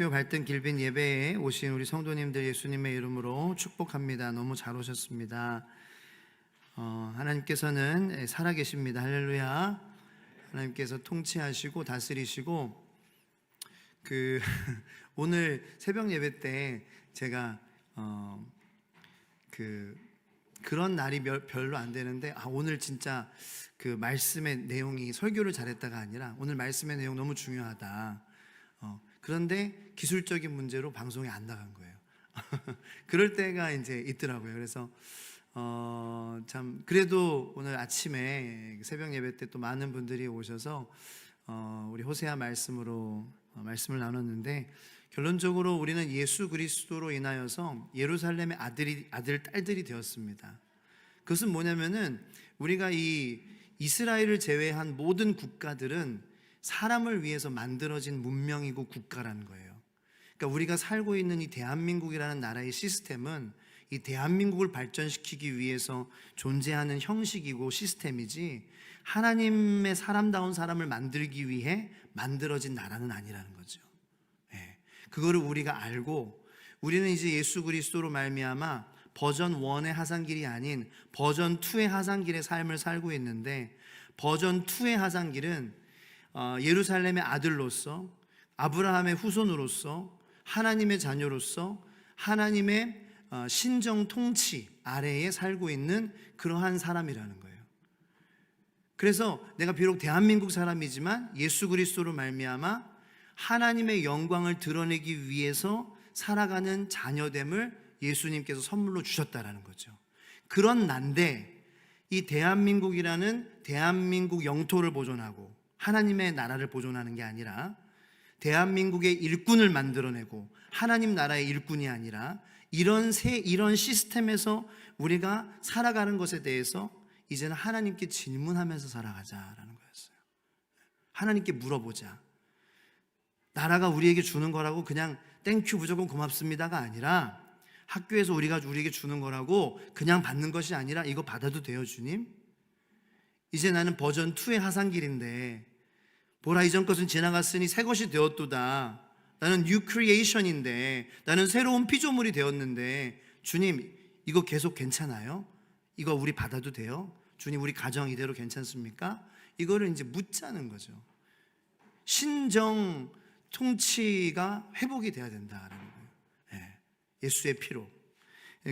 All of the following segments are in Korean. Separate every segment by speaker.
Speaker 1: 수요 발등 길빈 예배에 오신 우리 성도님들 예수님의 이름으로 축복합니다. 너무 잘 오셨습니다. 하나님께서는 살아계십니다. 할렐루야. 하나님께서 통치하시고 다스리시고 오늘 새벽 예배 때 제가 그런 날이 별로 안 되는데 오늘 진짜 그 말씀의 내용이 설교를 잘했다가 아니라 오늘 말씀의 내용 너무 중요하다. 그런데 기술적인 문제로 방송이 안 나간 거예요. 그럴 때가 이제 있더라고요. 그래서 참 그래도 오늘 아침에 새벽 예배 때 또 많은 분들이 오셔서 우리 호세아 말씀으로 말씀을 나눴는데, 결론적으로 우리는 예수 그리스도로 인하여서 예루살렘의 아들, 딸들이 되었습니다. 그것은 뭐냐면은 우리가 이 이스라엘을 제외한 모든 국가들은 사람을 위해서 만들어진 문명이고 국가라는 거예요. 그러니까 우리가 살고 있는 이 대한민국이라는 나라의 시스템은 이 대한민국을 발전시키기 위해서 존재하는 형식이고 시스템이지 하나님의 사람다운 사람을 만들기 위해 만들어진 나라는 아니라는 거죠. 그거를 우리가 알고 우리는 이제 예수 그리스도로 말미암아 버전 1의 하산길이 아닌 버전 2의 하산길의 삶을 살고 있는데, 버전 2의 하산길은 예루살렘의 아들로서, 아브라함의 후손으로서, 하나님의 자녀로서 하나님의 신정 통치 아래에 살고 있는 그러한 사람이라는 거예요. 그래서 내가 비록 대한민국 사람이지만 예수 그리스도로 말미암아 하나님의 영광을 드러내기 위해서 살아가는 자녀됨을 예수님께서 선물로 주셨다라는 거죠. 그런 난데 이 대한민국이라는 대한민국 영토를 보존하고 하나님의 나라를 보존하는 게 아니라 대한민국의 일꾼을 만들어내고 하나님 나라의 일꾼이 아니라 이런 시스템에서 우리가 살아가는 것에 대해서 이제는 하나님께 질문하면서 살아가자라는 거였어요. 하나님께 물어보자. 나라가 우리에게 주는 거라고 그냥 땡큐 무조건 고맙습니다가 아니라, 학교에서 우리에게 주는 거라고 그냥 받는 것이 아니라 이거 받아도 돼요 주님? 이제 나는 버전 2의 하산길인데 보라 이전 것은 지나갔으니 새 것이 되었도다. 나는 뉴 크리에이션인데, 나는 새로운 피조물이 되었는데 주님 이거 계속 괜찮아요? 이거 우리 받아도 돼요? 주님 우리 가정 이대로 괜찮습니까? 이거를 이제 묻자는 거죠. 신정 통치가 회복이 돼야 된다라는 거예요. 예수의 피로.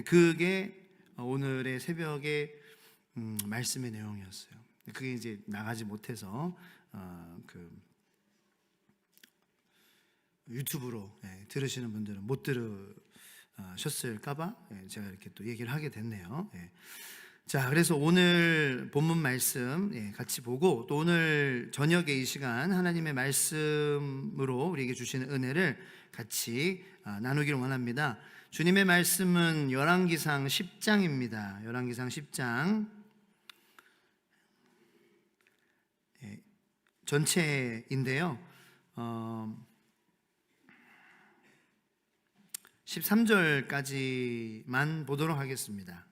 Speaker 1: 그게 오늘의 새벽의 말씀의 내용이었어요. 그게 이제 나가지 못해서 유튜브로 들으시는 분들은 못 들으셨을까봐 제가 이렇게 또 얘기를 하게 됐네요. 자, 그래서 오늘 본문 말씀 같이 보고, 또 오늘 저녁에 이 시간 하나님의 말씀으로 우리에게 주시는 은혜를 같이 나누기를 원합니다. 주님의 말씀은 열왕기상 10장입니다. 열왕기상 10장 전체인데요. 13절까지만 보도록 하겠습니다.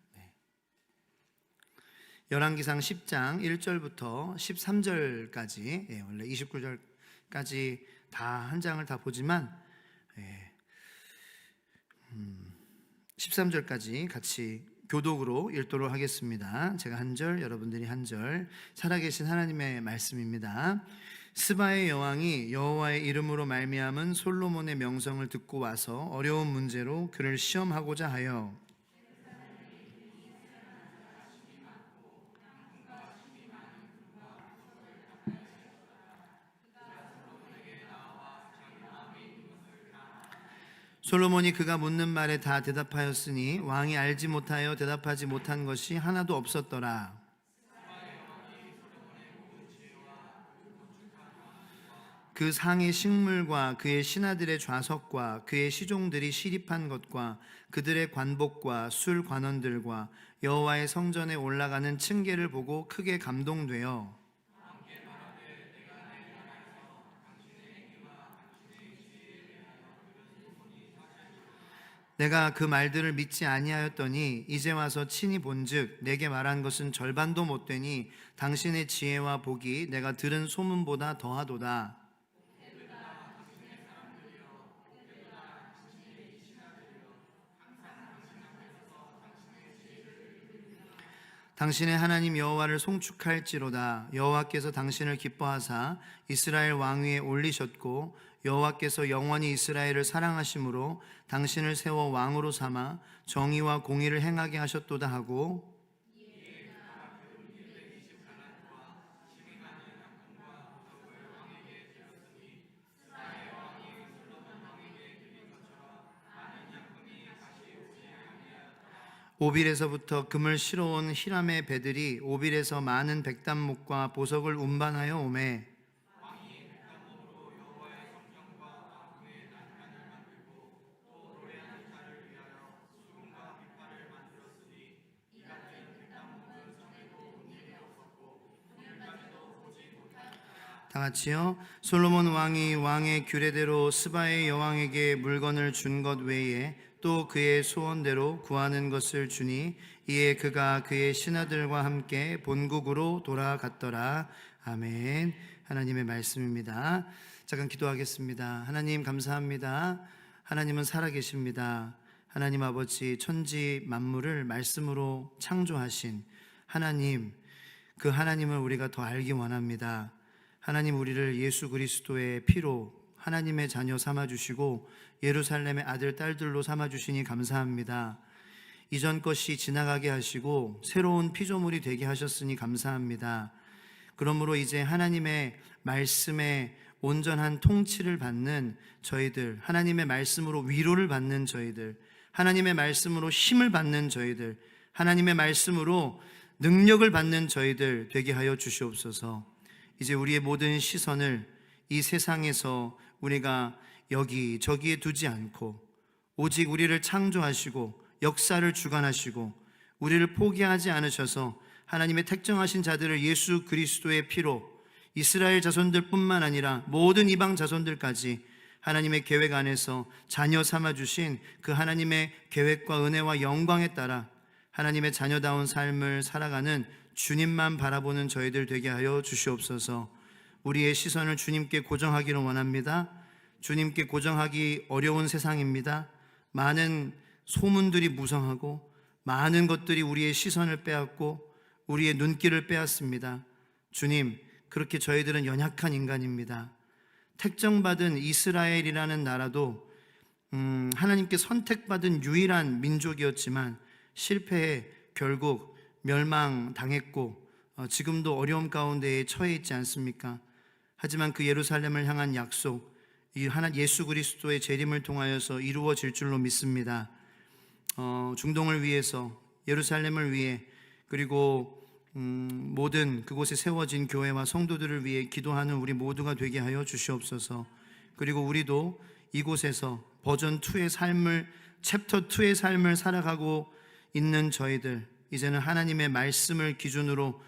Speaker 1: 열왕기상 10장 1절부터 13절까지, 원래 29절까지 다 한 장을 다 보지만 13절까지 같이 교독으로 읽도록 하겠습니다. 제가 한 절, 여러분들이 한 절. 살아계신 하나님의 말씀입니다. 스바의 여왕이 여호와의 이름으로 말미암은 솔로몬의 명성을 듣고 와서 어려운 문제로 그를 시험하고자 하여 솔로몬이 그가 묻는 말에 다 대답하였으니 왕이 알지 못하여 대답하지 못한 것이 하나도 없었더라. 그 상의 식물과 그의 신하들의 좌석과 그의 시종들이 시립한 것과 그들의 관복과 술 관원들과 여호와의 성전에 올라가는 층계를 보고 크게 감동되어 내가 그 말들을 믿지 아니하였더니 이제 와서 친히 본즉 내게 말한 것은 절반도 못되니 당신의 지혜와 복이 내가 들은 소문보다 더하도다. 당신의 하나님 여호와를 송축할지로다. 여호와께서 당신을 기뻐하사 이스라엘 왕위에 올리셨고 여호와께서 영원히 이스라엘을 사랑하심으로 당신을 세워 왕으로 삼아 정의와 공의를 행하게 하셨도다 하고, 오빌에서부터 금을 실어온 히람의 배들이 오빌에서 많은 백단목과 보석을 운반하여 오매, 다 같이요. 솔로몬 왕이 왕의 규례대로 스바의 여왕에게 물건을 준 것 외에 또 그의 소원대로 구하는 것을 주니 이에 그가 그의 신하들과 함께 본국으로 돌아갔더라. 아멘. 하나님의 말씀입니다. 잠깐 기도하겠습니다. 하나님 감사합니다. 하나님은 살아계십니다. 하나님 아버지, 천지 만물을 말씀으로 창조하신 하나님, 그 하나님을 우리가 더 알기 원합니다. 하나님, 우리를 예수 그리스도의 피로 하나님의 자녀 삼아주시고 예루살렘의 아들 딸들로 삼아주시니 감사합니다. 이전 것이 지나가게 하시고 새로운 피조물이 되게 하셨으니 감사합니다. 그러므로 이제 하나님의 말씀에 온전한 통치를 받는 저희들, 하나님의 말씀으로 위로를 받는 저희들, 하나님의 말씀으로 힘을 받는 저희들, 하나님의 말씀으로 능력을 받는 저희들 되게 하여 주시옵소서. 이제 우리의 모든 시선을 이 세상에서 우리가 여기 저기에 두지 않고 오직 우리를 창조하시고 역사를 주관하시고 우리를 포기하지 않으셔서 하나님의 택정하신 자들을 예수 그리스도의 피로 이스라엘 자손들뿐만 아니라 모든 이방 자손들까지 하나님의 계획 안에서 자녀 삼아주신 그 하나님의 계획과 은혜와 영광에 따라 하나님의 자녀다운 삶을 살아가는 주님만 바라보는 저희들 되게 하여 주시옵소서. 우리의 시선을 주님께 고정하기를 원합니다. 주님께 고정하기 어려운 세상입니다. 많은 소문들이 무성하고 많은 것들이 우리의 시선을 빼앗고 우리의 눈길을 빼앗습니다. 주님, 그렇게 저희들은 연약한 인간입니다. 택정받은 이스라엘이라는 나라도 하나님께 선택받은 유일한 민족이었지만 실패해 결국 멸망당했고 지금도 어려움 가운데에 처해 있지 않습니까? 하지만 그 예루살렘을 향한 약속, 이 예수 그리스도의 재림을 통하여서 이루어질 줄로 믿습니다. 중동을 위해서, 예루살렘을 위해, 그리고 모든 그곳에 세워진 교회와 성도들을 위해 기도하는 우리 모두가 되게 하여 주시옵소서. 그리고 우리도 이곳에서 버전 2의 삶을, 챕터 2의 삶을 살아가고 있는 저희들, 이제는 하나님의 말씀을 기준으로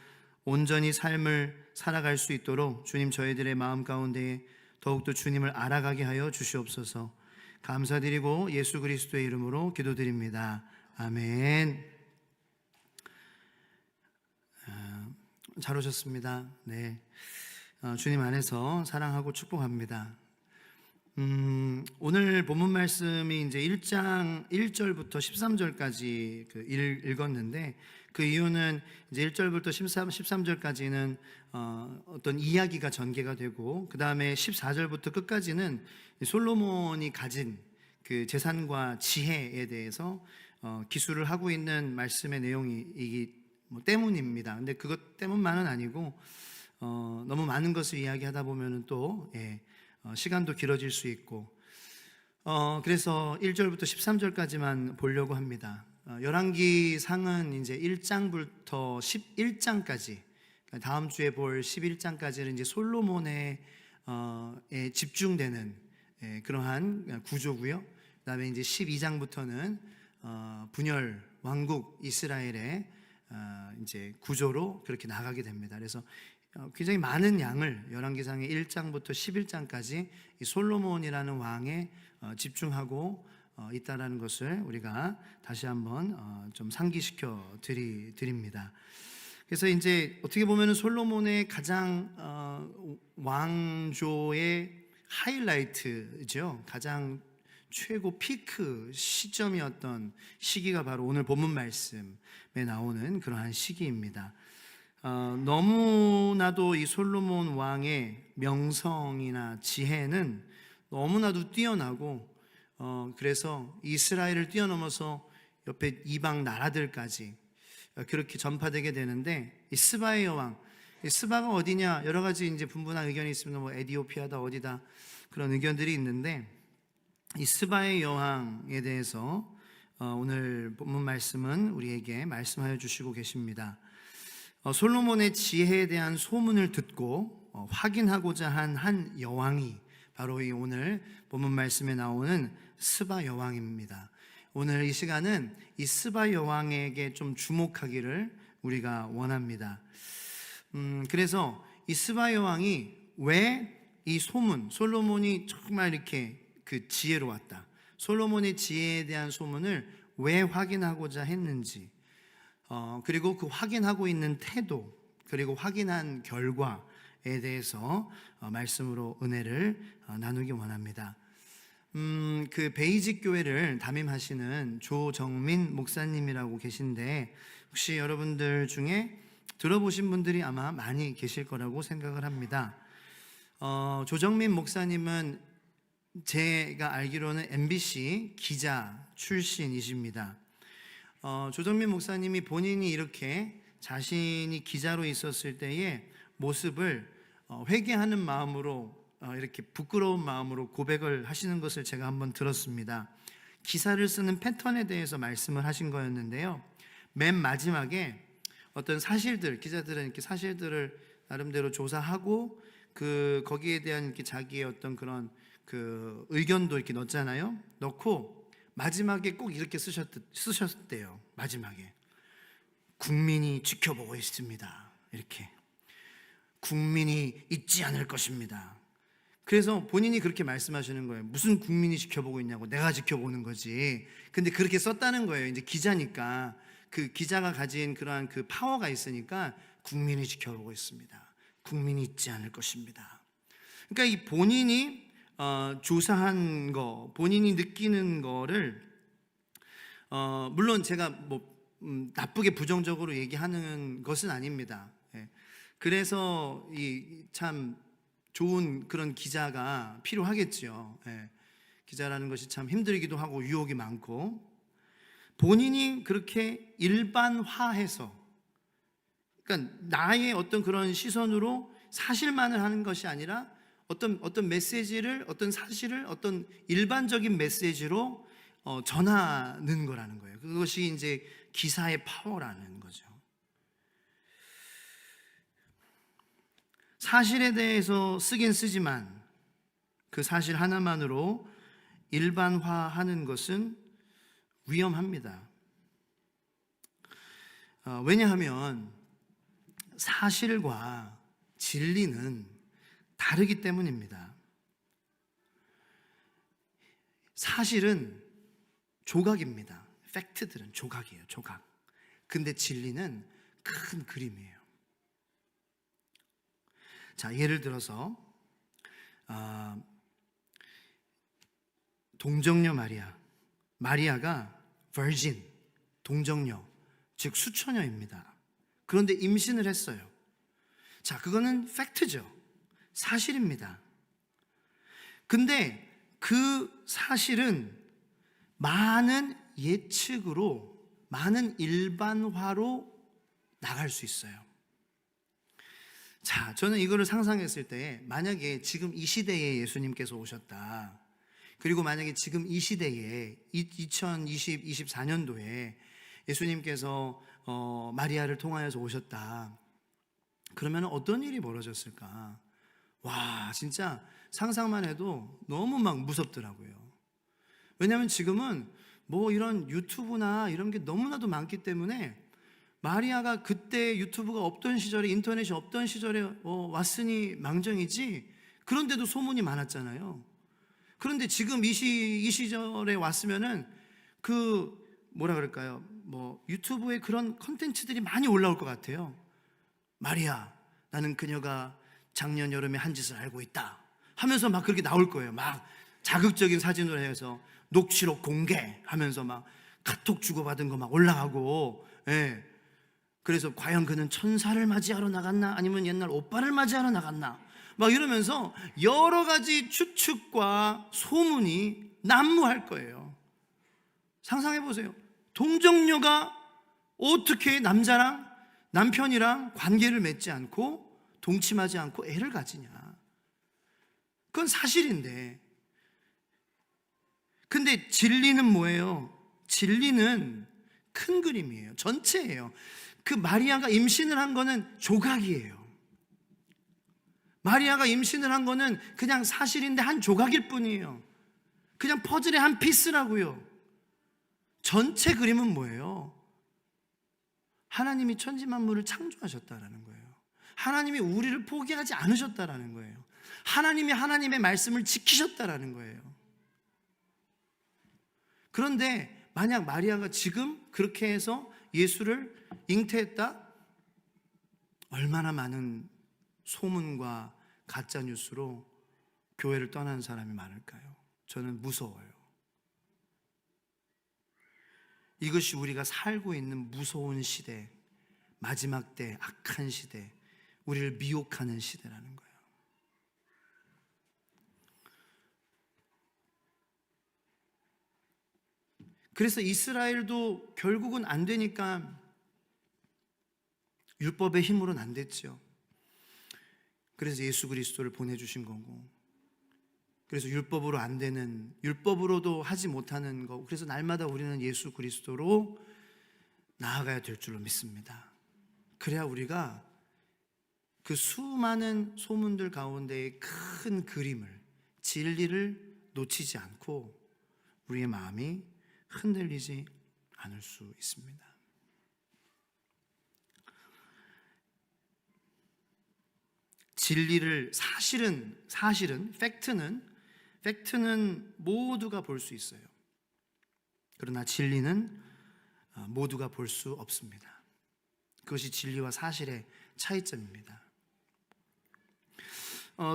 Speaker 1: 온전히 삶을 살아갈 수 있도록 주님, 저희들의 마음 가운데에 더욱더 주님을 알아가게 하여 주시옵소서. 감사드리고 예수 그리스도의 이름으로 기도드립니다. 아멘. 잘 오셨습니다. 네, 주님 안에서 사랑하고 축복합니다. 오늘 본문 말씀이 이제 1장 1절부터 13절까지 읽었는데, 그 이유는 이제 1절부터 13절까지는 어떤 이야기가 전개가 되고, 그 다음에 14절부터 끝까지는 솔로몬이 가진 그 재산과 지혜에 대해서 기술을 하고 있는 말씀의 내용이기 때문입니다. 근데 그것 때문만은 아니고 너무 많은 것을 이야기하다 보면은 또 시간도 길어질 수 있고, 그래서 1절부터 13절까지만 보려고 합니다. 열왕기상은 이제 1장부터 11장까지, 다음 주에 볼 11장까지는 이제 솔로몬에 집중되는 그러한 구조고요. 그다음에 이제 12장부터는 분열 왕국 이스라엘의 이제 구조로 그렇게 나가게 됩니다. 그래서 굉장히 많은 양을 열왕기상의 1장부터 11장까지 이 솔로몬이라는 왕에 집중하고 있다라는 것을 우리가 다시 한번 좀 상기시켜 드립니다. 그래서 이제 어떻게 보면 솔로몬의 가장 왕조의 하이라이트죠. 가장 최고 피크 시점이었던 시기가 바로 오늘 본문 말씀에 나오는 그러한 시기입니다. 너무나도 이 솔로몬 왕의 명성이나 지혜는 너무나도 뛰어나고 그래서 이스라엘을 뛰어넘어서 옆에 이방 나라들까지 그렇게 전파되게 되는데, 이 스바의 여왕, 이 스바가 어디냐 여러 가지 이제 분분한 의견이 있습니다. 뭐 에디오피아다 어디다 그런 의견들이 있는데, 이 스바의 여왕에 대해서 오늘 본문 말씀은 우리에게 말씀하여 주시고 계십니다. 솔로몬의 지혜에 대한 소문을 듣고 확인하고자 한 여왕이 바로 이 오늘 본문 말씀에 나오는 스바 여왕입니다. 오늘 이 시간은 이 스바 여왕에게 좀 주목하기를 우리가 원합니다. 그래서 이 스바 여왕이 왜 이 소문, 솔로몬이 정말 이렇게 그 지혜로웠다, 솔로몬의 지혜에 대한 소문을 왜 확인하고자 했는지, 그리고 그 확인하고 있는 태도, 그리고 확인한 결과에 대해서 말씀으로 은혜를 나누기 원합니다. 그 베이직 교회를 담임하시는 조정민 목사님이라고 계신데, 혹시 여러분들 중에 들어보신 분들이 아마 많이 계실 거라고 생각을 합니다. 조정민 목사님은 제가 알기로는 MBC 기자 출신이십니다. 조정민 목사님이 본인이 이렇게 자신이 기자로 있었을 때의 모습을 회개하는 마음으로, 이렇게 부끄러운 마음으로 고백을 하시는 것을 제가 한번 들었습니다. 기사를 쓰는 패턴에 대해서 말씀을 하신 거였는데요, 맨 마지막에 어떤 사실들, 기자들은 이렇게 사실들을 나름대로 조사하고 거기에 대한 이렇게 자기의 어떤 그런 그 의견도 이렇게 넣잖아요. 넣고 마지막에 꼭 이렇게 쓰셨대요. 마지막에 국민이 지켜보고 있습니다. 이렇게 국민이 잊지 않을 것입니다. 그래서 본인이 그렇게 말씀하시는 거예요. 무슨 국민이 지켜보고 있냐고, 내가 지켜보는 거지. 근데 그렇게 썼다는 거예요. 이제 기자니까, 그 기자가 가진 그러한 그 파워가 있으니까 국민이 지켜보고 있습니다. 국민이 잊지 않을 것입니다. 그러니까 이 본인이 조사한 거, 본인이 느끼는 거를 물론 제가 뭐 나쁘게 부정적으로 얘기하는 것은 아닙니다. 그래서 이 참 좋은 그런 기자가 필요하겠죠. 기자라는 것이 참 힘들기도 하고 유혹이 많고, 본인이 그렇게 일반화해서, 그러니까 나의 어떤 그런 시선으로 사실만을 하는 것이 아니라 어떤 메시지를, 어떤 사실을 어떤 일반적인 메시지로 전하는 거라는 거예요. 그것이 이제 기사의 파워라는 거죠. 사실에 대해서 쓰긴 쓰지만 그 사실 하나만으로 일반화하는 것은 위험합니다. 왜냐하면 사실과 진리는 다르기 때문입니다. 사실은 조각입니다. 팩트들은 조각이에요, 조각. 근데 진리는 큰 그림이에요. 자, 예를 들어서 동정녀 마리아가 virgin, 동정녀, 즉 수처녀입니다. 그런데 임신을 했어요. 자, 그거는 팩트죠. 사실입니다. 근데 그 사실은 많은 예측으로, 많은 일반화로 나갈 수 있어요. 자, 저는 이거를 상상했을 때, 만약에 지금 이 시대에 예수님께서 오셨다, 그리고 만약에 지금 이 시대에 2024년도에 예수님께서 마리아를 통하여서 오셨다, 그러면 어떤 일이 벌어졌을까? 와, 진짜 상상만 해도 너무 막 무섭더라고요. 왜냐하면 지금은 뭐 이런 유튜브나 이런 게 너무나도 많기 때문에, 마리아가 그때 유튜브가 없던 시절에, 인터넷이 없던 시절에 왔으니 망정이지, 그런데도 소문이 많았잖아요. 그런데 지금 이 시절에 왔으면은 뭐라 그럴까요? 뭐 유튜브에 그런 컨텐츠들이 많이 올라올 것 같아요. 마리아, 나는 그녀가 작년 여름에 한 짓을 알고 있다 하면서 막 그렇게 나올 거예요. 막 자극적인 사진으로 해서 녹취록 공개하면서 막 카톡 주고받은 거 막 올라가고, 예. 그래서 과연 그는 천사를 맞이하러 나갔나 아니면 옛날 오빠를 맞이하러 나갔나 막 이러면서 여러 가지 추측과 소문이 난무할 거예요. 상상해 보세요. 동정녀가 어떻게 남편이랑 관계를 맺지 않고 동침하지 않고 애를 가지냐. 그건 사실인데. 근데 진리는 뭐예요? 진리는 큰 그림이에요. 전체예요. 그 마리아가 임신을 한 거는 조각이에요. 마리아가 임신을 한 거는 그냥 사실인데 한 조각일 뿐이에요. 그냥 퍼즐의 한 피스라고요. 전체 그림은 뭐예요? 하나님이 천지만물을 창조하셨다라는 거예요. 하나님이 우리를 포기하지 않으셨다라는 거예요. 하나님이 하나님의 말씀을 지키셨다라는 거예요. 그런데 만약 마리아가 지금 그렇게 해서 예수를 잉태했다? 얼마나 많은 소문과 가짜뉴스로 교회를 떠나는 사람이 많을까요? 저는 무서워요. 이것이 우리가 살고 있는 무서운 시대, 마지막 때 악한 시대, 우리를 미혹하는 시대라는 거예요. 그래서 이스라엘도 결국은 안 되니까 율법의 힘으로는 안 됐죠. 그래서 예수 그리스도를 보내주신 거고, 그래서 율법으로 안 되는, 율법으로도 하지 못하는 거, 그래서 날마다 우리는 예수 그리스도로 나아가야 될 줄로 믿습니다. 그래야 우리가 그 수많은 소문들 가운데의 큰 그림을, 진리를 놓치지 않고 우리의 마음이 흔들리지 않을 수 있습니다. 진리를 사실은 팩트는 모두가 볼 수 있어요. 그러나 진리는 모두가 볼 수 없습니다. 그것이 진리와 사실의 차이점입니다.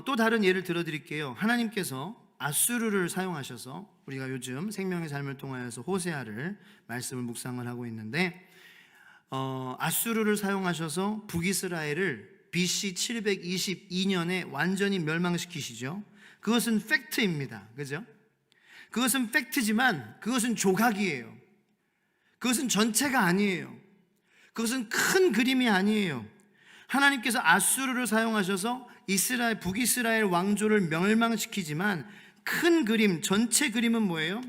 Speaker 1: 또 다른 예를 들어드릴게요. 하나님께서 아수르를 사용하셔서, 우리가 요즘 생명의 삶을 통하여서 호세아를 말씀을 묵상을 하고 있는데, 아수르를 사용하셔서 북이스라엘을 BC 722년에 완전히 멸망시키시죠. 그것은 팩트입니다. 그죠? 그것은 팩트지만 그것은 조각이에요. 그것은 전체가 아니에요. 그것은 큰 그림이 아니에요. 하나님께서 아수르를 사용하셔서 북이스라엘 왕조를 멸망시키지만 큰 그림, 전체 그림은 뭐예요?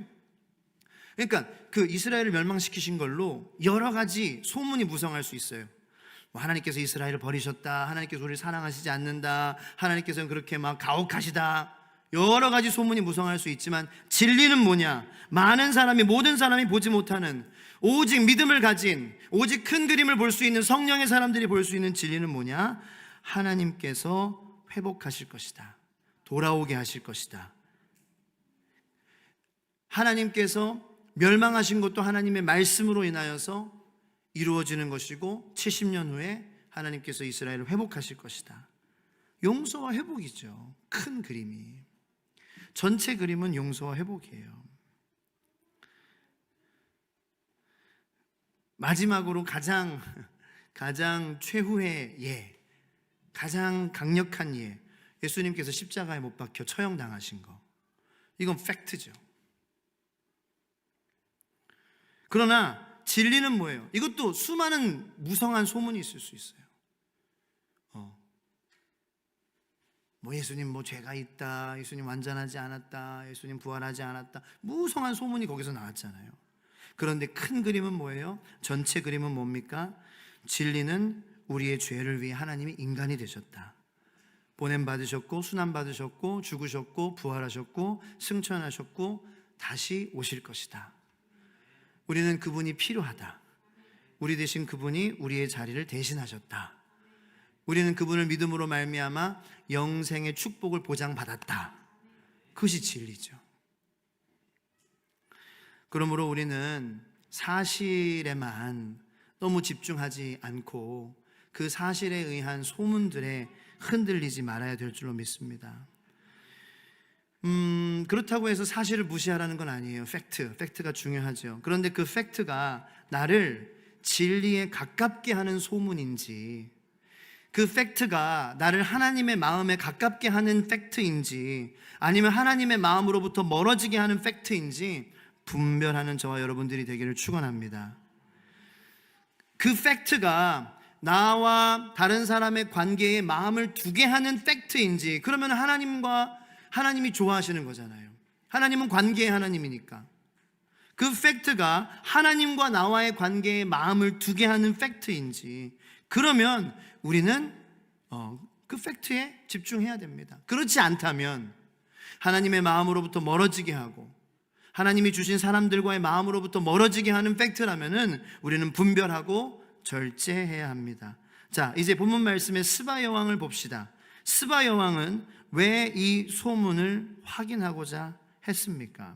Speaker 1: 그러니까 그 이스라엘을 멸망시키신 걸로 여러 가지 소문이 무성할 수 있어요. 하나님께서 이스라엘을 버리셨다, 하나님께서 우리를 사랑하시지 않는다, 하나님께서는 그렇게 막 가혹하시다, 여러 가지 소문이 무성할 수 있지만 진리는 뭐냐? 모든 사람이 보지 못하는, 오직 믿음을 가진, 오직 큰 그림을 볼 수 있는 성령의 사람들이 볼 수 있는 진리는 뭐냐? 하나님께서 회복하실 것이다, 돌아오게 하실 것이다. 하나님께서 멸망하신 것도 하나님의 말씀으로 인하여서 이루어지는 것이고 70년 후에 하나님께서 이스라엘을 회복하실 것이다. 용서와 회복이죠. 큰 그림이. 전체 그림은 용서와 회복이에요. 마지막으로 가장 최후의 예, 가장 강력한 예, 예수님께서 십자가에 못 박혀 처형당하신 거. 이건 팩트죠. 그러나 진리는 뭐예요? 이것도 수많은 무성한 소문이 있을 수 있어요. 예수님 죄가 있다, 예수님 완전하지 않았다, 예수님 부활하지 않았다, 무성한 소문이 거기서 나왔잖아요. 그런데 큰 그림은 뭐예요? 전체 그림은 뭡니까? 진리는 우리의 죄를 위해 하나님이 인간이 되셨다. 보냄받으셨고 순환받으셨고 죽으셨고 부활하셨고 승천하셨고 다시 오실 것이다. 우리는 그분이 필요하다. 우리 대신 그분이 우리의 자리를 대신하셨다. 우리는 그분을 믿음으로 말미암아 영생의 축복을 보장받았다. 그것이 진리죠. 그러므로 우리는 사실에만 너무 집중하지 않고 그 사실에 의한 소문들에 흔들리지 말아야 될 줄로 믿습니다. 그렇다고 해서 사실을 무시하라는 건 아니에요. 팩트가 중요하죠. 그런데 그 팩트가 나를 진리에 가깝게 하는 소문인지, 그 팩트가 나를 하나님의 마음에 가깝게 하는 팩트인지, 아니면 하나님의 마음으로부터 멀어지게 하는 팩트인지 분별하는 저와 여러분들이 되기를 축원합니다. 그 팩트가 나와 다른 사람의 관계에 마음을 두게 하는 팩트인지, 그러면 하나님이 좋아하시는 거잖아요. 하나님은 관계의 하나님이니까. 그 팩트가 하나님과 나와의 관계에 마음을 두게 하는 팩트인지, 그러면 우리는 그 팩트에 집중해야 됩니다. 그렇지 않다면 하나님의 마음으로부터 멀어지게 하고 하나님이 주신 사람들과의 마음으로부터 멀어지게 하는 팩트라면은 우리는 분별하고 절제해야 합니다. 자, 이제 본문 말씀의 스바 여왕을 봅시다. 스바 여왕은 왜 이 소문을 확인하고자 했습니까?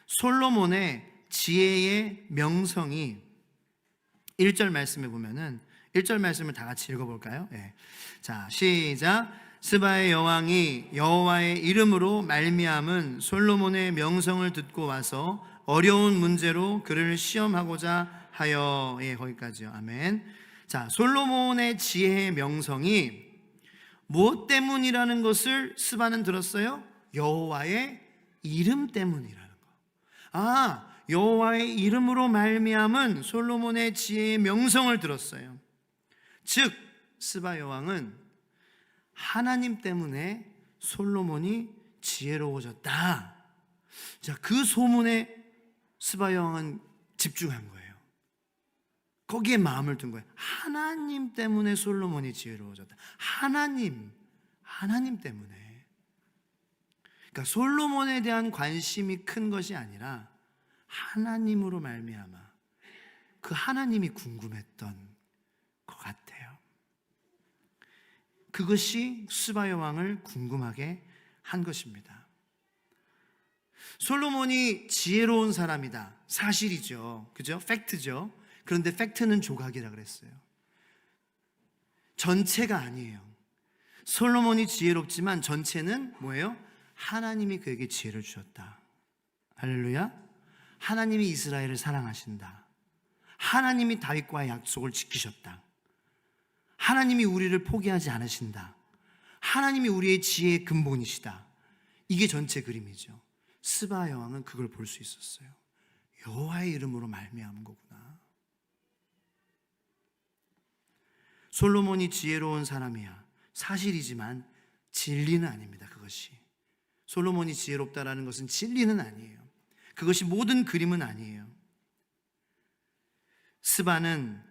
Speaker 1: 솔로몬의 지혜의 명성이 1절 말씀에 보면은, 1절 말씀을 다 같이 읽어볼까요? 네. 자, 시작. 스바의 여왕이 여호와의 이름으로 말미암은 솔로몬의 명성을 듣고 와서 어려운 문제로 그를 시험하고자 하여. 예, 거기까지요. 아멘. 자, 솔로몬의 지혜의 명성이 무엇 때문이라는 것을 스바는 들었어요? 여호와의 이름 때문이라는 거. 여호와의 이름으로 말미암은 솔로몬의 지혜의 명성을 들었어요. 즉 스바 여왕은 하나님 때문에 솔로몬이 지혜로워졌다. 자, 그 소문에 스바 여왕은 집중한 거예요. 거기에 마음을 둔 거예요. 하나님 때문에 솔로몬이 지혜로워졌다. 하나님 때문에. 그러니까 솔로몬에 대한 관심이 큰 것이 아니라 하나님으로 말미암아 그 하나님이 궁금했던 것 같아요. 그것이 스바 여왕을 궁금하게 한 것입니다. 솔로몬이 지혜로운 사람이다. 사실이죠. 그죠? 팩트죠. 그런데 팩트는 조각이라 그랬어요. 전체가 아니에요. 솔로몬이 지혜롭지만 전체는 뭐예요? 하나님이 그에게 지혜를 주셨다. 할렐루야. 하나님이 이스라엘을 사랑하신다. 하나님이 다윗과의 약속을 지키셨다. 하나님이 우리를 포기하지 않으신다. 하나님이 우리의 지혜의 근본이시다. 이게 전체 그림이죠. 스바 여왕은 그걸 볼 수 있었어요. 여호와의 이름으로 말미암은 거구나. 솔로몬이 지혜로운 사람이야. 사실이지만 진리는 아닙니다. 그것이 솔로몬이 지혜롭다라는 것은 진리는 아니에요. 그것이 모든 그림은 아니에요. 스바는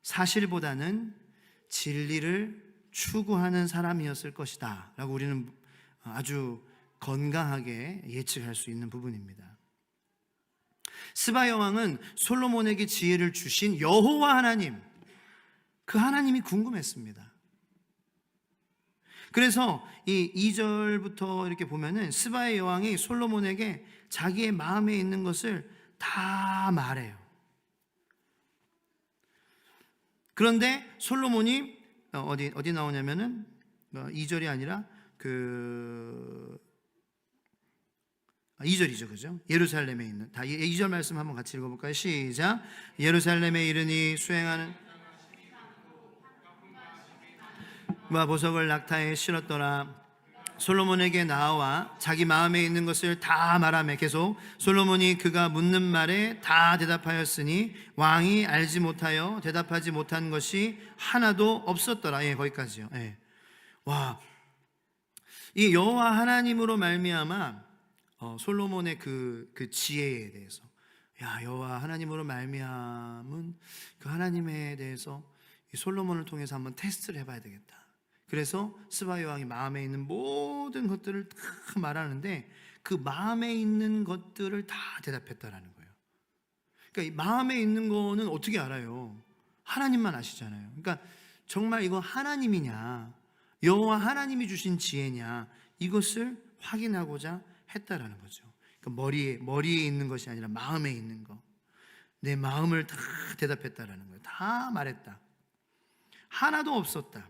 Speaker 1: 사실보다는 진리를 추구하는 사람이었을 것이다 라고 우리는 아주 건강하게 예측할 수 있는 부분입니다. 스바 여왕은 솔로몬에게 지혜를 주신 여호와 하나님, 그 하나님이 궁금했습니다. 그래서 이 2절부터 이렇게 보면은 스바의 여왕이 솔로몬에게 자기의 마음에 있는 것을 다 말해요. 그런데 솔로몬이 어디 나오냐면은 2절이 아니라 2절이죠. 그죠? 예루살렘에 있는 2절 말씀 한번 같이 읽어볼까요? 시작. 예루살렘에 이르니 수행하는 보석을 낙타에 실었더라. 솔로몬에게 나와 자기 마음에 있는 것을 다 말하며, 계속 솔로몬이 그가 묻는 말에 다 대답하였으니 왕이 알지 못하여 대답하지 못한 것이 하나도 없었더라. 예, 거기까지요. 예. 와, 이 여호와 하나님으로 말미암아 솔로몬의 그 지혜에 대해서, 여호와 하나님으로 말미암은 그 하나님에 대해서 이 솔로몬을 통해서 한번 테스트를 해봐야 되겠다. 그래서 스바 여왕이 마음에 있는 모든 것들을 다 말하는데 그 마음에 있는 것들을 다 대답했다라는 거예요. 그러니까 이 마음에 있는 거는 어떻게 알아요? 하나님만 아시잖아요. 그러니까 정말 이거 하나님이냐, 여호와 하나님이 주신 지혜냐, 이것을 확인하고자 했다라는 거죠. 그러니까 머리에 있는 것이 아니라 마음에 있는 거, 내 마음을 다 대답했다라는 거예요. 다 말했다. 하나도 없었다.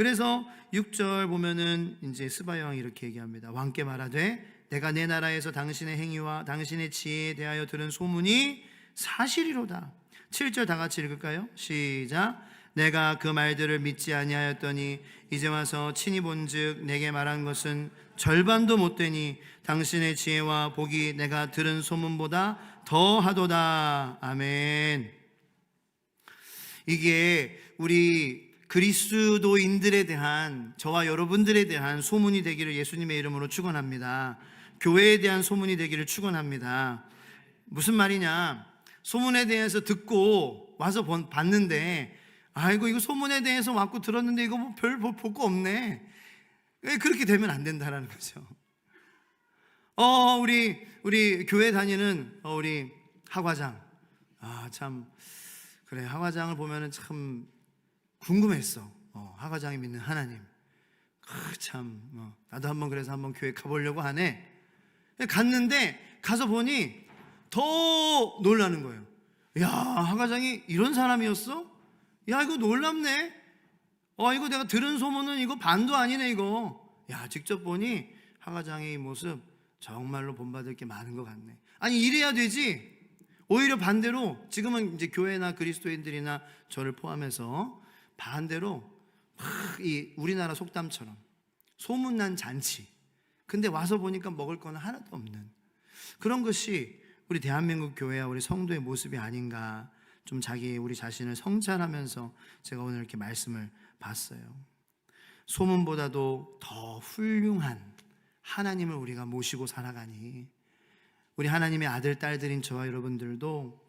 Speaker 1: 그래서 6절 보면은 이제 스바 여왕이 이렇게 얘기합니다. 왕께 말하되 내가 내 나라에서 당신의 행위와 당신의 지혜에 대하여 들은 소문이 사실이로다. 7절 다 같이 읽을까요? 시작. 내가 그 말들을 믿지 아니하였더니 이제 와서 친히 본즉 내게 말한 것은 절반도 못 되니 당신의 지혜와 복이 내가 들은 소문보다 더하도다. 아멘. 이게 우리 그리스도인들에 대한, 저와 여러분들에 대한 소문이 되기를 예수님의 이름으로 축원합니다. 교회에 대한 소문이 되기를 축원합니다. 무슨 말이냐? 소문에 대해서 듣고 와서 봤는데, 아이고 이거 소문에 대해서 왔고 들었는데 이거 뭐 별 볼 거 없네. 그렇게 되면 안 된다라는 거죠. 우리 교회 다니는 우리 하과장, 참 그래, 하과장을 보면은 참 궁금했어. 하과장이 믿는 하나님. 나도 그래서 한번 교회 가보려고 하네. 갔는데 가서 보니 더 놀라는 거예요. 야, 하과장이 이런 사람이었어? 야, 이거 놀랍네. 이거 내가 들은 소문은 이거 반도 아니네 이거. 야, 직접 보니 하과장의 이 모습 정말로 본받을 게 많은 것 같네. 아니, 이래야 되지. 오히려 반대로 지금은 이제 교회나 그리스도인들이나 저를 포함해서 반대로 이 우리나라 속담처럼 소문난 잔치. 근데 와서 보니까 먹을 건 하나도 없는 그런 것이 우리 대한민국 교회와 우리 성도의 모습이 아닌가. 좀 우리 자신을 성찰하면서 제가 오늘 이렇게 말씀을 봤어요. 소문보다도 더 훌륭한 하나님을 우리가 모시고 살아가니 우리 하나님의 아들 딸들인 저와 여러분들도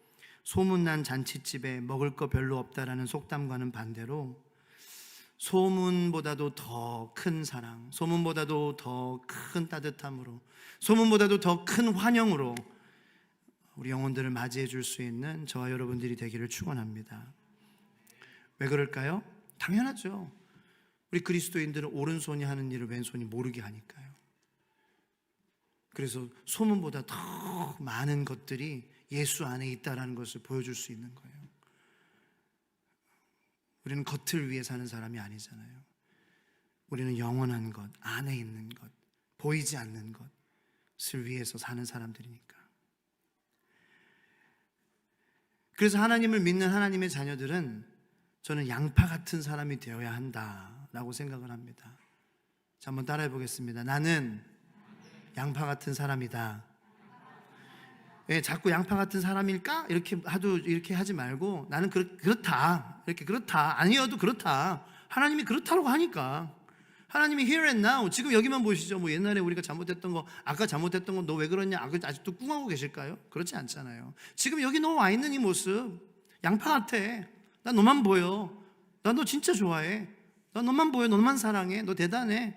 Speaker 1: 소문난 잔치집에 먹을 거 별로 없다라는 속담과는 반대로 소문보다도 더 큰 사랑, 소문보다도 더 큰 따뜻함으로, 소문보다도 더 큰 환영으로 우리 영혼들을 맞이해 줄 수 있는 저와 여러분들이 되기를 축원합니다. 왜 그럴까요? 당연하죠. 우리 그리스도인들은 오른손이 하는 일을 왼손이 모르게 하니까요. 그래서 소문보다 더 많은 것들이 예수 안에 있다는 것을 보여줄 수 있는 거예요. 우리는 겉을 위해 사는 사람이 아니잖아요. 우리는 영원한 것, 안에 있는 것, 보이지 않는 것을 위해서 사는 사람들이니까. 그래서 하나님을 믿는 하나님의 자녀들은 저는 양파 같은 사람이 되어야 한다라고 생각을 합니다. 자, 한번 따라해 보겠습니다. 나는 양파 같은 사람이다. 자꾸 양파 같은 사람일까? 이렇게 하지 말고 나는 그렇다. 이렇게 그렇다. 아니어도 그렇다. 하나님이 그렇다고 하니까. 하나님이 here and now. 지금 여기만 보시죠. 뭐 옛날에 우리가 잘못했던 거, 아까 잘못했던 거 너 왜 그러냐? 아직도 꿍하고 계실까요? 그렇지 않잖아요. 지금 여기 너 와 있는 이 모습 양파 같아. 나 너만 보여. 나 너 진짜 좋아해. 나 너만 보여. 너만 사랑해. 너 대단해.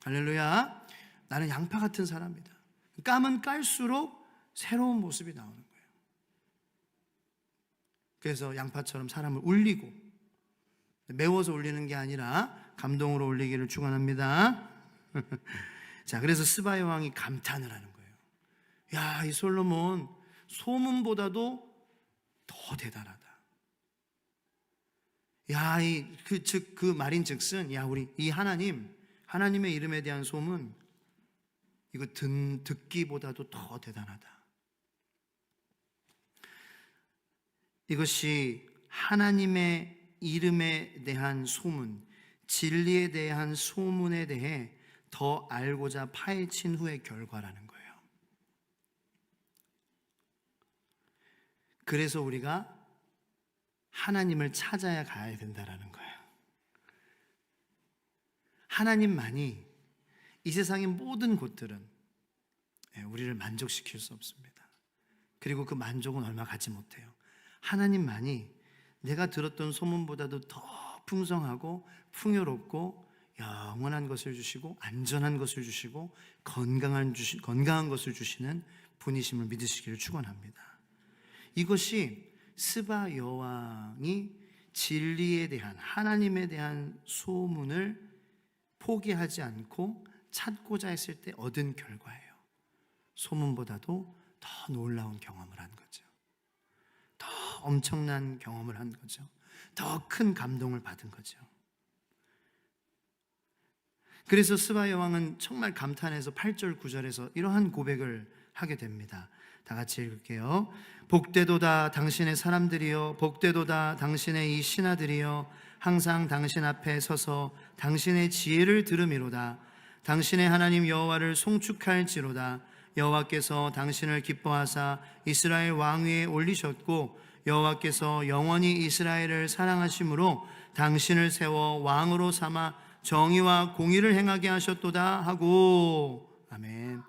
Speaker 1: 할렐루야. 나는 양파 같은 사람이다. 까면 깔수록 새로운 모습이 나오는 거예요. 그래서 양파처럼 사람을 울리고, 매워서 울리는 게 아니라 감동으로 울리기를 축원합니다. 자, 그래서 스바의 왕이 감탄을 하는 거예요. 야, 이 솔로몬 소문보다도 더 대단하다. 야, 그 말인즉슨, 야, 우리 이 하나님의 이름에 대한 소문, 이거 듣기보다도 더 대단하다. 이것이 하나님의 이름에 대한 소문, 진리에 대한 소문에 대해 더 알고자 파헤친 후의 결과라는 거예요. 그래서 우리가 하나님을 찾아야 가야 된다라는 거예요. 하나님만이 이 세상의 모든 곳들은 우리를 만족시킬 수 없습니다. 그리고 그 만족은 얼마 갖지 못해요. 하나님만이 내가 들었던 소문보다도 더 풍성하고 풍요롭고 영원한 것을 주시고 안전한 것을 주시고 건강한 것을 주시는 분이심을 믿으시기를 축원합니다. 이것이 스바 여왕이 진리에 대한, 하나님에 대한 소문을 포기하지 않고 찾고자 했을 때 얻은 결과예요. 소문보다도 더 놀라운 경험을 한 거죠. 더 엄청난 경험을 한 거죠. 더 큰 감동을 받은 거죠. 그래서 스바 여왕은 정말 감탄해서 8절 9절에서 이러한 고백을 하게 됩니다. 다 같이 읽을게요. 복되도다 당신의 사람들이여, 복되도다 당신의 이 신하들이여, 항상 당신 앞에 서서 당신의 지혜를 들음이로다. 당신의 하나님 여호와를 송축할지로다. 여호와께서 당신을 기뻐하사 이스라엘 왕 위에 올리셨고 여호와께서 영원히 이스라엘을 사랑하심으로 당신을 세워 왕으로 삼아 정의와 공의를 행하게 하셨도다 하고. 아멘.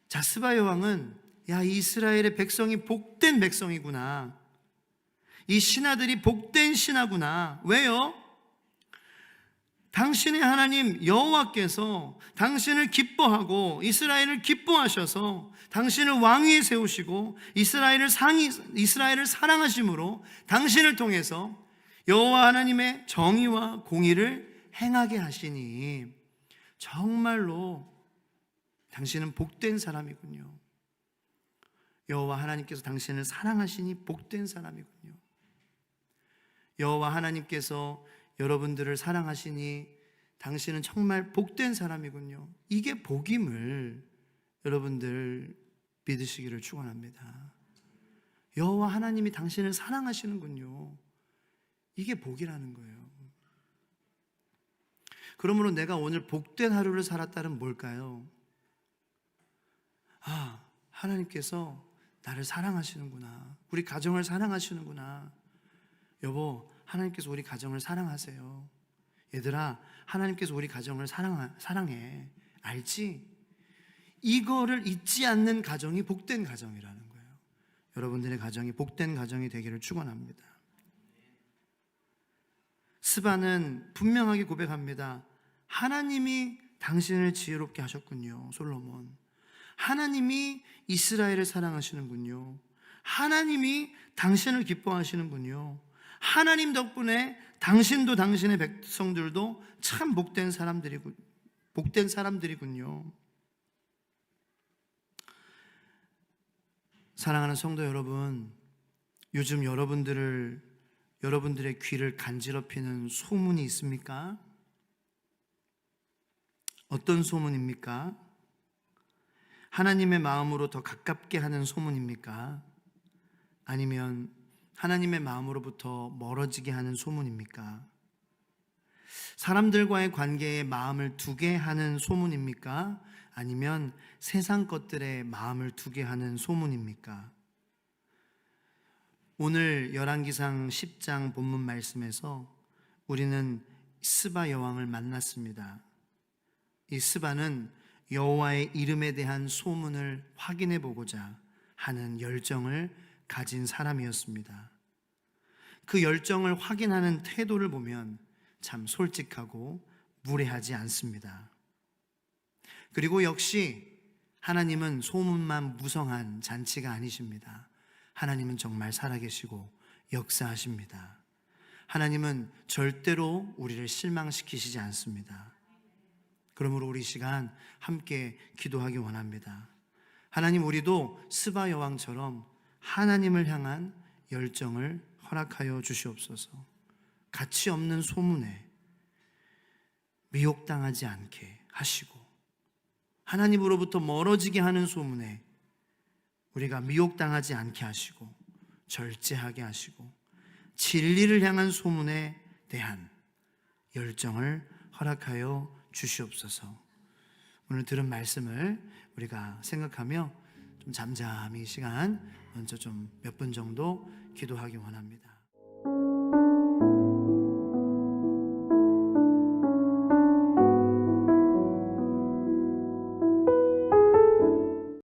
Speaker 1: 자, 스바 여왕은 야, 이스라엘의 백성이 복된 백성이구나, 이 신하들이 복된 신하구나. 왜요? 당신의 하나님 여호와께서 당신을 기뻐하고 이스라엘을 기뻐하셔서 당신을 왕위에 세우시고 이스라엘을 사랑하심으로 당신을 통해서 여호와 하나님의 정의와 공의를 행하게 하시니 정말로 당신은 복된 사람이군요. 여호와 하나님께서 당신을 사랑하시니 복된 사람이군요. 여호와 하나님께서 여러분들을 사랑하시니 당신은 정말 복된 사람이군요. 이게 복임을 여러분들 믿으시기를 축원합니다. 여호와 하나님이 당신을 사랑하시는군요. 이게 복이라는 거예요. 그러므로 내가 오늘 복된 하루를 살았다는 뭘까요? 아, 하나님께서 나를 사랑하시는구나. 우리 가정을 사랑하시는구나. 여보, 하나님께서 우리 가정을 사랑하세요. 얘들아, 하나님께서 우리 가정을 사랑해. 알지? 이거를 잊지 않는 가정이 복된 가정이라는 거예요. 여러분들의 가정이 복된 가정이 되기를 축원합니다. 스바는 분명하게 고백합니다. 하나님이 당신을 지혜롭게 하셨군요. 솔로몬, 하나님이 이스라엘을 사랑하시는군요. 하나님이 당신을 기뻐하시는군요. 하나님 덕분에 당신도 당신의 백성들도 참 복된 사람들이군요. 사랑하는 성도 여러분, 요즘 여러분들의 귀를 간지럽히는 소문이 있습니까? 어떤 소문입니까? 하나님의 마음으로 더 가깝게 하는 소문입니까? 아니면 하나님의 마음으로부터 멀어지게 하는 소문입니까? 사람들과의 관계에 마음을 두게 하는 소문입니까? 아니면 세상 것들에 마음을 두게 하는 소문입니까? 오늘 열왕기상 10장 본문 말씀에서 우리는 스바 여왕을 만났습니다. 이 스바는 여호와의 이름에 대한 소문을 확인해 보고자 하는 열정을 가진 사람이었습니다. 그 열정을 확인하는 태도를 보면 참 솔직하고 무례하지 않습니다. 그리고 역시 하나님은 소문만 무성한 잔치가 아니십니다. 하나님은 정말 살아계시고 역사하십니다. 하나님은 절대로 우리를 실망시키시지 않습니다. 그러므로 우리 시간 함께 기도하기 원합니다. 하나님, 우리도 스바 여왕처럼 하나님을 향한 열정을 허락하여 주시옵소서. 가치 없는 소문에 미혹당하지 않게 하시고, 하나님으로부터 멀어지게 하는 소문에 우리가 미혹당하지 않게 하시고, 절제하게 하시고, 진리를 향한 소문에 대한 열정을 허락하여 주시옵소서. 오늘 들은 말씀을 우리가 생각하며 좀 잠잠히 시간 먼저 좀 몇 분 정도 기도하기 원합니다.